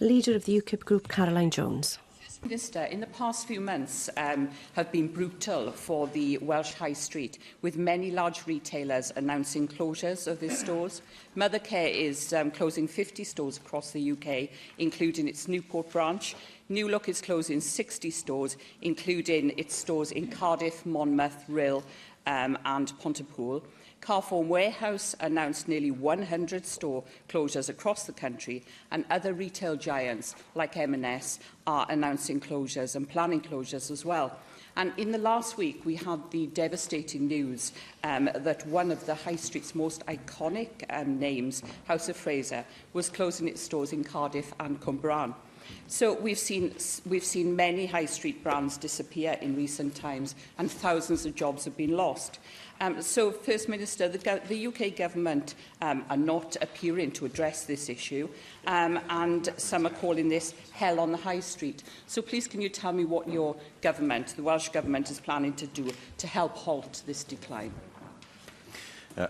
Leader of the UKIP group, Caroline Jones. Minister, in the past few months have been brutal for the Welsh High Street, with many large retailers announcing closures of their stores. Mothercare is closing 50 stores across the UK, including its Newport branch. New Look is closing 60 stores, including its stores in Cardiff, Monmouth, Rhyl and Pontypool. Carphone Warehouse announced nearly 100 store closures across the country, and other retail giants like M&S are announcing closures and planning closures as well. And in the last week, we had the devastating news that one of the High Street's most iconic names, House of Fraser, was closing its stores in Cardiff and Cwmbran. So we've seen many high street brands disappear in recent times, and thousands of jobs have been lost. So, First Minister, the UK government are not appearing to address this issue, and some are calling this hell on the high street. So please, can you tell me what your government, the Welsh Government, is planning to do to help halt this decline?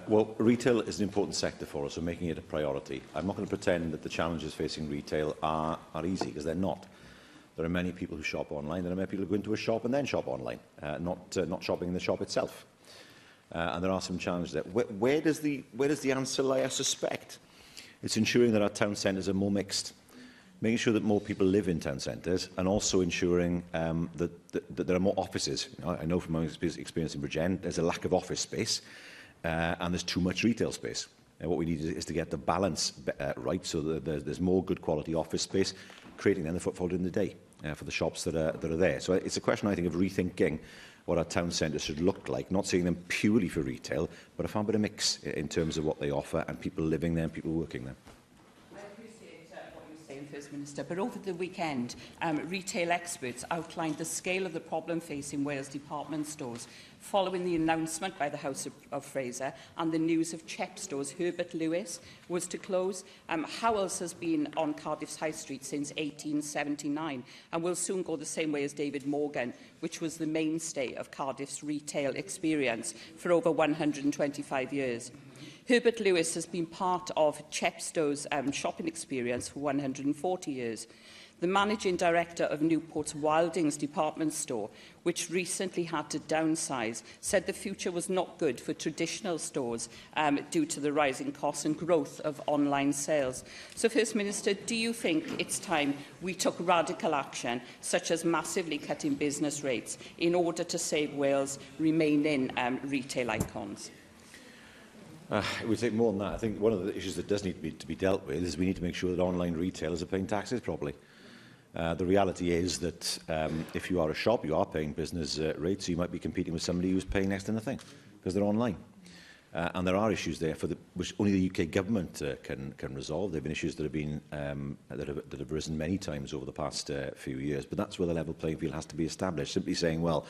Well, retail is an important sector for us, so making it a priority. I'm not going to pretend that the challenges facing retail are easy, because they're not. There are many people who shop online. There are many people who go into a shop and then shop online, not shopping in the shop itself. And there are some challenges there. Where does the answer lie, I suspect? It's ensuring that our town centres are more mixed, making sure that more people live in town centres, and also ensuring that there are more offices. I know from my experience in Bridgend, there's a lack of office space, and there's too much retail space. And what we need is to get the balance right, so that there's more good quality office space, creating then the footfall in the day for the shops that are there. So it's a question, I think, of rethinking what our town centres should look like, not seeing them purely for retail, but a far better mix in terms of what they offer and people living there and people working there. I appreciate what you're saying, First Minister, but over the weekend, retail experts outlined the scale of the problem facing Wales department stores, following the announcement by the House of Fraser and the news of Chepstow's Herbert Lewis was to close. Howells has been on Cardiff's High Street since 1879 and will soon go the same way as David Morgan, which was the mainstay of Cardiff's retail experience for over 125 years. Herbert Lewis has been part of Chepstow's shopping experience for 140 years. The managing director of Newport's Wildings department store, which recently had to downsize, said the future was not good for traditional stores due to the rising costs and growth of online sales. So, First Minister, do you think it's time we took radical action, such as massively cutting business rates, in order to save Wales remaining retail icons? It would take more than that. I think one of the issues that does need to be dealt with is we need to make sure that online retailers are paying taxes properly. The reality is that if you are a shop, you are paying business rates, so you might be competing with somebody who's paying next to nothing because they're online. And there are issues there which only the UK government can resolve. There have been issues that have been that have risen many times over the past few years, but that's where the level playing field has to be established. Simply saying, well,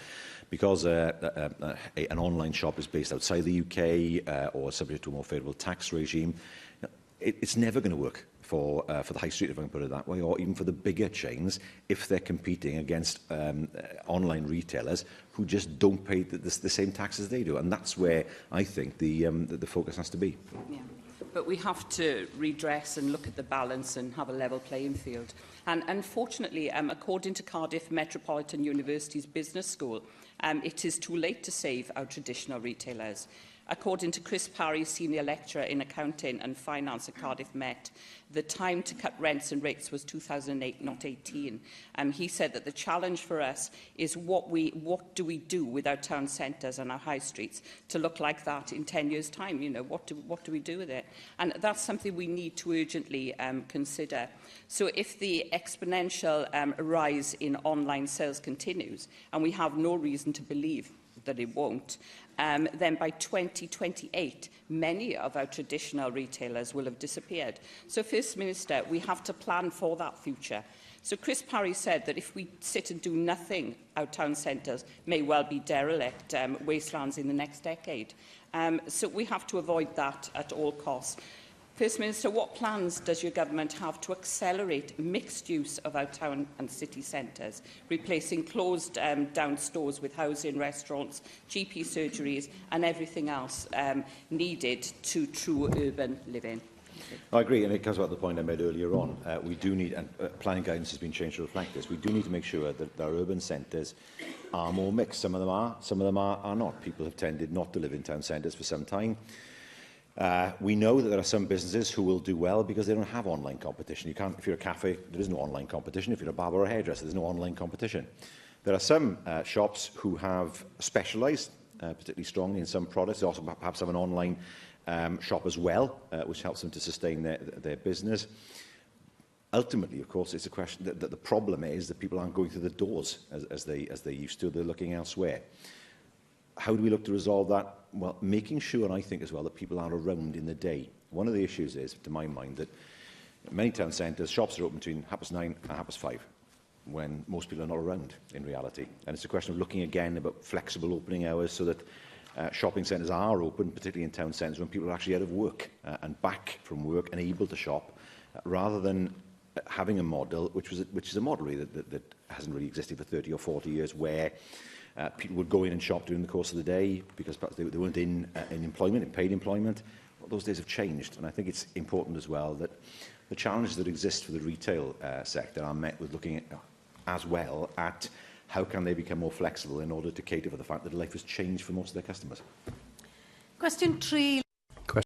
because an online shop is based outside the UK or subject to a more favourable tax regime, it's never going to work for the high street, if I can put it that way, or even for the bigger chains, if they're competing against online retailers who just don't pay the same tax as they do. And that's where I think the focus has to be. Yeah. But we have to redress and look at the balance and have a level playing field. And unfortunately, according to Cardiff Metropolitan University's Business School, it is too late to save our traditional retailers. According to Chris Parry, Senior Lecturer in Accounting and Finance at Cardiff Met, the time to cut rents and rates was 2008, not 18. He said that the challenge for us is what do we do with our town centres and our high streets to look like that in 10 years' time? You know, what do we do with it? And that's something we need to urgently consider. So if the exponential rise in online sales continues, and we have no reason to believe that it won't, then by 2028, many of our traditional retailers will have disappeared. So, First Minister, we have to plan for that future. So Chris Parry said that if we sit and do nothing, our town centres may well be derelict wastelands in the next decade. So we have to avoid that at all costs. First Minister, what plans does your government have to accelerate mixed use of our town and city centres, replacing closed down stores with housing, restaurants, GP surgeries and everything else needed to true urban living? I agree, and it comes back to the point I made earlier on. We do need, and planning guidance has been changed to reflect this, we do need to make sure that our urban centres are more mixed. Some of them are not. People have tended not to live in town centres for some time. We know that there are some businesses who will do well because they don't have online competition. You can't, if you're a cafe, there is no online competition. If you're a barber or a hairdresser, there's no online competition. There are some shops who have specialised particularly strongly in some products. They also perhaps have an online shop as well, which helps them to sustain their business. Ultimately, of course, it's a question that the problem is that people aren't going through the doors as they used to. They're looking elsewhere. How do we look to resolve that? Well, making sure, I think, as well, that people are around in the day. One of the issues is, to my mind, that many town centres, shops are open between 9:30 and 5:30, when most people are not around in reality. And it's a question of looking again about flexible opening hours so that shopping centres are open, particularly in town centres, when people are actually out of work and back from work and able to shop, rather than having a model, which is a model really that hasn't really existed for 30 or 40 years, where people would go in and shop during the course of the day because perhaps they weren't in employment, in paid employment. Well, those days have changed, and I think it's important as well that the challenges that exist for the retail sector are met with looking at, as well at how can they become more flexible in order to cater for the fact that life has changed for most of their customers. Question 3.